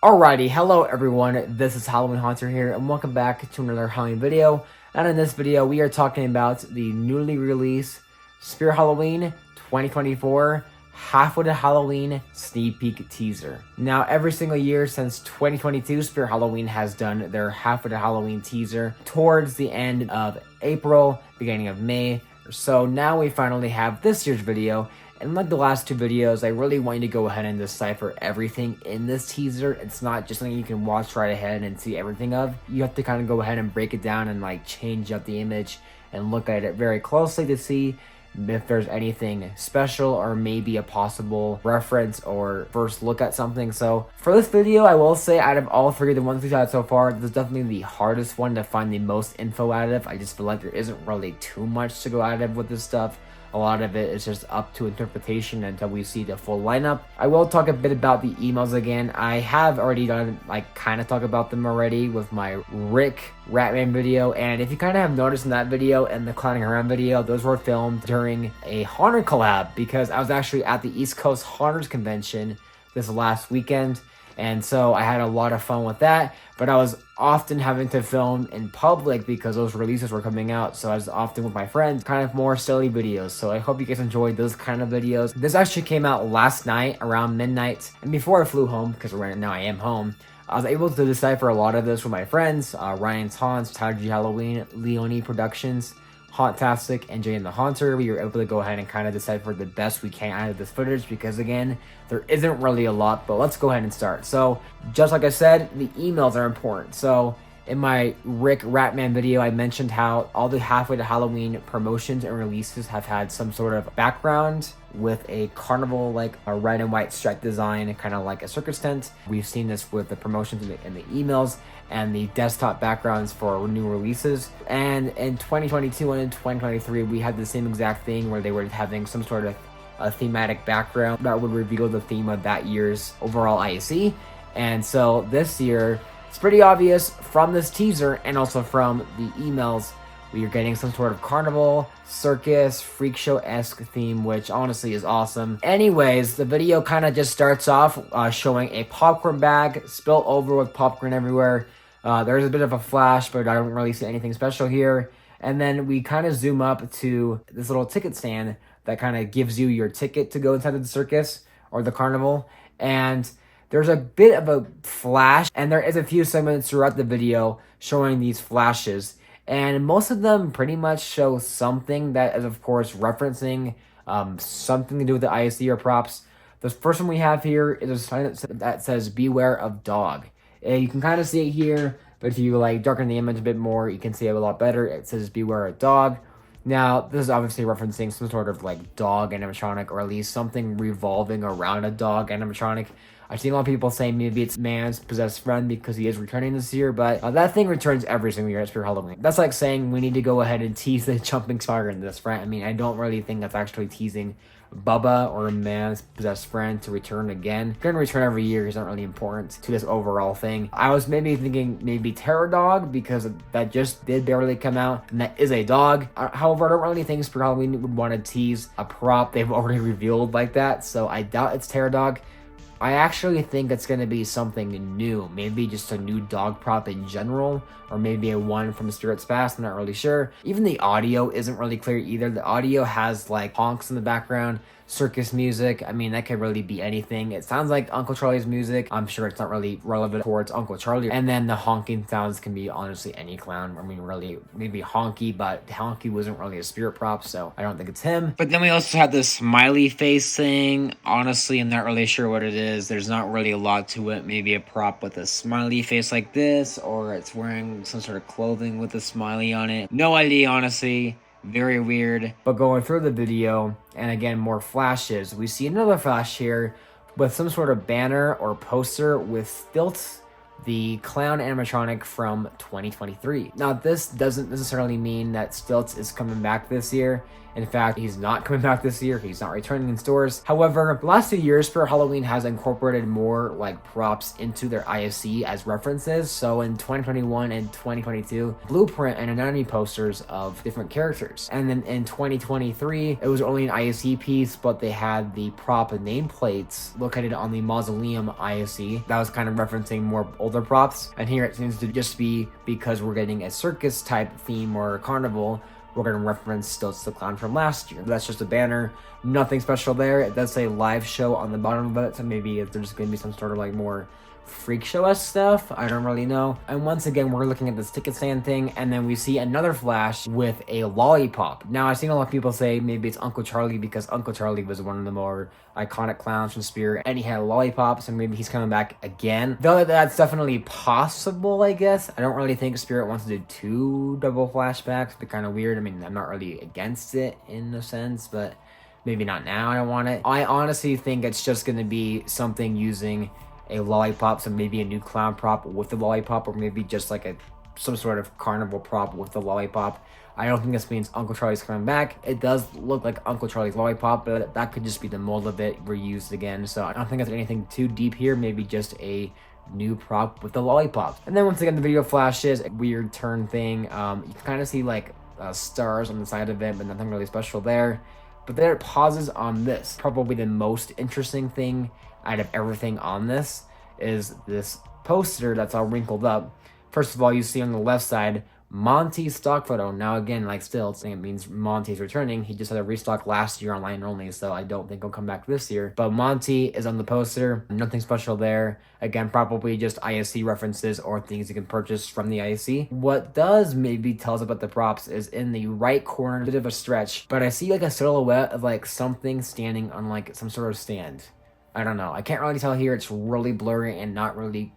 Alrighty, hello everyone, this is Halloween Haunter here, and welcome back to another Halloween video. And in this video, we are talking about the newly released Spirit Halloween 2024 Halfway to Halloween sneak peek teaser. Now, every single year since 2022, Spirit Halloween has done their Halfway to Halloween teaser towards the end of April, beginning of May. So now we finally have this year's video. And like the last two videos, I really want you to go ahead and decipher everything in this teaser. It's not just something you can watch right ahead and see everything of. You have to kind of go ahead and break it down and like change up the image and look at it very closely to see if there's anything special or maybe a possible reference or first look at something. So for this video, I will say out of all three of the ones we've had so far, this is definitely the hardest one to find the most info out of. I just feel like there isn't really too much to go out of with this stuff. A lot of it is just up to interpretation until we see the full lineup. I will talk a bit about the emails again. I have already done, like, kind of talk about them already with my Rick Ratman video. And if you kind of have noticed in that video and the clowning around video, those were filmed during a Haunter collab because I was actually at the East Coast Haunters convention this last weekend. And so I had a lot of fun with that, but I was often having to film in public because those releases were coming out. So I was often with my friends, kind of more silly videos. So I hope you guys enjoyed those kind of videos. This actually came out last night around midnight. And before I flew home, because right now I am home, I was able to decipher a lot of this with my friends, Ryan's Haunts, Tyler G Halloween, Leone Productions, Hauntastic, and Jay and the Haunter. We were able to go ahead and kind of decipher the best we can out of this footage because, again, there isn't really a lot, but let's go ahead and start. So, just like I said, the emails are important. So, in my Rick Ratman video, I mentioned how all the Halfway to Halloween promotions and releases have had some sort of background with a carnival, like a red and white stripe design, kind of like a circus tent. We've seen this with the promotions in the emails and the desktop backgrounds for new releases. And in 2022 and in 2023, we had the same exact thing where they were having some sort of a thematic background that would reveal the theme of that year's overall ISE. And so this year, it's pretty obvious from this teaser and also from the emails, we are getting some sort of carnival, circus, freak show-esque theme, which honestly is awesome. Anyways, the video kind of just starts off showing a popcorn bag spilled over with popcorn everywhere. There's a bit of a flash, but I don't really see anything special here. And then we kind of zoom up to this little ticket stand that kind of gives you your ticket to go inside of the circus or the carnival. And there's a bit of a flash, and there is a few segments throughout the video showing these flashes. And most of them pretty much show something that is, of course, referencing something to do with the ISE or props. The first one we have here is a sign that says, "Beware of dog." You can kind of see it here, but if you like darken the image a bit more, you can see it a lot better. It says, "Beware of dog." Now, this is obviously referencing some sort of like dog animatronic, or at least something revolving around a dog animatronic. I've seen a lot of people saying maybe it's Man's possessed friend because he is returning this year, but that thing returns every single year at Spirit Halloween. That's like saying we need to go ahead and tease the jumping spider in this, right? I mean, I don't really think that's actually teasing Bubba or Man's possessed friend to return again. Going to return every year is not really important to this overall thing. I was maybe thinking maybe Terror Dog because that just did barely come out, and that is a dog. However, I don't really think Spirit Halloween would want to tease a prop they've already revealed like that, so I doubt it's Terror Dog. I actually think it's going to be something new, maybe just a new dog prop in general, or maybe a one from Spirit's Past, I'm not really sure. Even the audio isn't really clear either. The audio has like honks in the background, circus music. I mean, that could really be anything. It sounds like Uncle Charlie's music. I'm sure it's not really relevant towards Uncle Charlie. And then the honking sounds can be honestly any clown. I mean, really, maybe Honky, but Honky wasn't really a spirit prop, so I don't think it's him. But then we also have this smiley face thing. Honestly, I'm not really sure what it is. There's not really a lot to it. Maybe a prop with a smiley face like this, or it's wearing some sort of clothing with a smiley on it. No idea, honestly. Very weird. But going through the video, and again, more flashes, we see another flash here with some sort of banner or poster with Stilts, the clown animatronic from 2023. Now, this doesn't necessarily mean that Stilts is coming back this year. In fact, he's not coming back this year. He's not returning in stores. However, the last 2 years, Spirit Halloween has incorporated more like props into their ISE as references. So in 2021 and 2022, blueprint and anatomy posters of different characters. And then in 2023, it was only an ISE piece, but they had the prop and nameplates located on the Mausoleum ISE. That was kind of referencing more older props. And here it seems to just be because we're getting a circus type theme or carnival, we're going to reference Stilts the Clown from last year. That's just a banner. Nothing special there. It does say live show on the bottom of it, so maybe there's going to be some sort of like more freak show-esque stuff. I don't really know. And once again, we're looking at this ticket stand thing, and then we see another flash with a lollipop. Now, I've seen a lot of people say maybe it's Uncle Charlie because Uncle Charlie was one of the more iconic clowns from Spirit, and he had a lollipop, so maybe he's coming back again. Though that's definitely possible, I guess. I don't really think Spirit wants to do 2 double flashbacks. It'd be kind of weird. I mean, I'm not really against it in a sense, but maybe not now. I don't want it. I honestly think it's just going to be something using a lollipop, so maybe a new clown prop with the lollipop, or maybe just like some sort of carnival prop with the lollipop. I don't think this means Uncle Charlie's coming back. It does look like Uncle Charlie's lollipop, but that could just be the mold of it reused again. So I don't think there's anything too deep here. Maybe just a new prop with the lollipop. And then once again, the video flashes a weird turn thing. You can kind of see like stars on the side of it, but nothing really special there. But then it pauses on this. Probably the most interesting thing out of everything on this is this poster that's all wrinkled up. First of all, you see on the left side Monty's stock photo. Now again, like still, it's saying it means Monty's returning. He just had a restock last year online only, so I don't think he'll come back this year. But Monty is on the poster. Nothing special there. Again, probably just ISE references or things you can purchase from the ISE. What does maybe tell us about the props is in the right corner, a bit of a stretch, but I see like a silhouette of like something standing on like some sort of stand. I don't know. I can't really tell here. It's really blurry and not really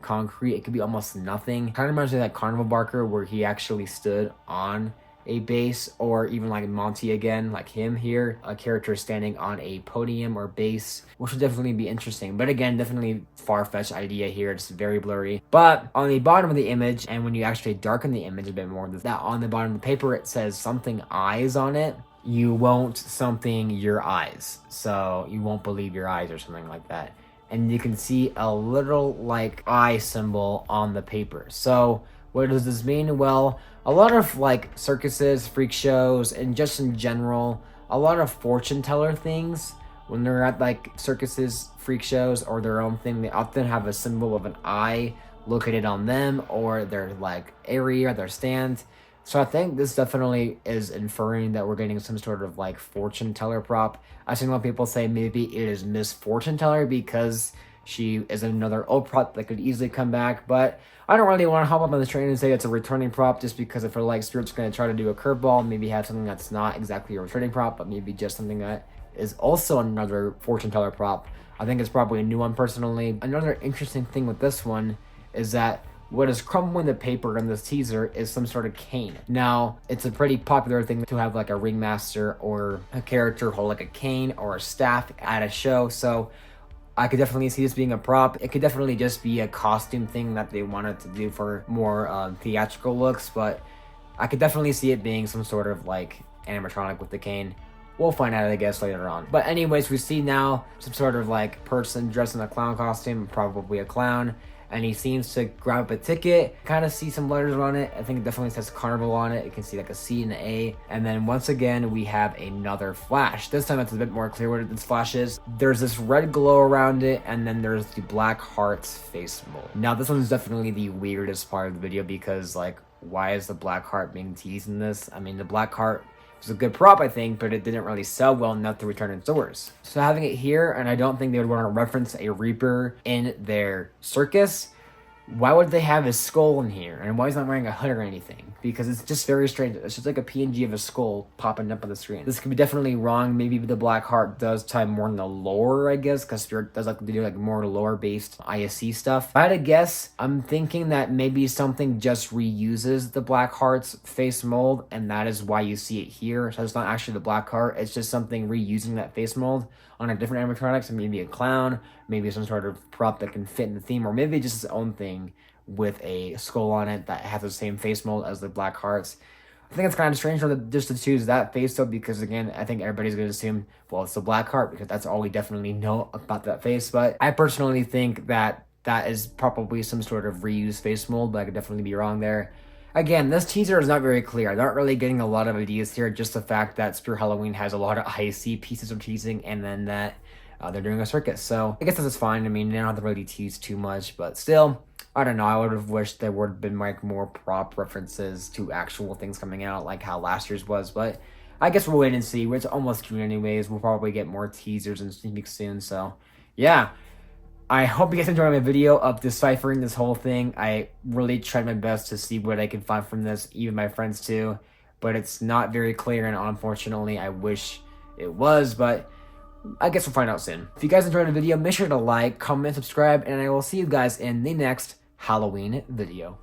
concrete. It could be almost nothing. Kind of reminds me of that Carnival Barker where he actually stood on a base, or even like Monty again, like him here, a character standing on a podium or base, which would definitely be interesting. But again, definitely far-fetched idea here. It's very blurry. But on the bottom of the image, and when you actually darken the image a bit more, that on the bottom of the paper, it says something eyes on it. You won't something your eyes. So you won't believe your eyes or something like that. And you can see a little like eye symbol on the paper. So what does this mean? Well, a lot of like circuses, freak shows, and just in general, a lot of fortune teller things, when they're at like circuses, freak shows, or their own thing, they often have a symbol of an eye located on them or their like area, their stand. So I think this definitely is inferring that we're getting some sort of like fortune teller prop. I've seen a lot of people say maybe it is Miss Fortune Teller because she is another old prop that could easily come back. But I don't really want to hop up on the train and say it's a returning prop just because I feel like Spirit's going to try to do a curveball, maybe have something that's not exactly a returning prop, but maybe just something that is also another fortune teller prop. I think it's probably a new one personally. Another interesting thing with this one is that what is crumbling the paper in this teaser is some sort of cane. Now, it's a pretty popular thing to have like a ringmaster or a character hold like a cane or a staff at a show. So I could definitely see this being a prop. It could definitely just be a costume thing that they wanted to do for more theatrical looks, but I could definitely see it being some sort of like animatronic with the cane. We'll find out, I guess, later on. But anyways, we see now some sort of like person dressed in a clown costume, probably a clown. And he seems to grab up a ticket, kind of see some letters on it. I think it definitely says Carnival on it. You can see like a C and an A. And then once again, we have another flash. This time it's a bit more clear what this flash is. There's this red glow around it, and then there's the Black Heart's face mold. Now this one's definitely the weirdest part of the video because like, why is the Black Heart being teased in this? I mean, the Black Heart was a good prop, I think, but it didn't really sell well enough to return in stores. So having it here, and I don't think they would want to reference a Reaper in their circus. Why would they have his skull in here? And why is he not wearing a hood or anything? Because it's just very strange. It's just like a PNG of a skull popping up on the screen. This could be definitely wrong. Maybe the Black Heart does tie more in the lore, I guess, because Spirit does like to do like more lore-based ISE stuff. If I had to guess, I'm thinking that maybe something just reuses the Black Heart's face mold, and that is why you see it here. So it's not actually the Black Heart. It's just something reusing that face mold on a different animatronics, and maybe a clown, maybe some sort of prop that can fit in the theme, or maybe just its own thing with a skull on it that has the same face mold as the Black Hearts. I think it's kind of strange for them just to choose that face though, because again, I think everybody's going to assume, well, it's the Black Heart, because that's all we definitely know about that face. But I personally think that that is probably some sort of reused face mold, but I could definitely be wrong there. Again, this teaser is not very clear. I'm not really getting a lot of ideas here, just the fact that Spirit Halloween has a lot of ISE pieces of teasing, and then that they're doing a circus. So I guess this is fine. I mean, they don't have to really tease too much, but still, I don't know. I would have wished there would have been like more prop references to actual things coming out, like how last year's was. But I guess we'll wait and see. It's almost June anyways. We'll probably get more teasers and sneak peeks soon. So yeah, I hope you guys enjoyed my video of deciphering this whole thing. I really tried my best to see what I could find from this, even my friends too. But it's not very clear, and unfortunately, I wish it was, but I guess we'll find out soon. If you guys enjoyed the video, make sure to like, comment, subscribe, and I will see you guys in the next Halloween video.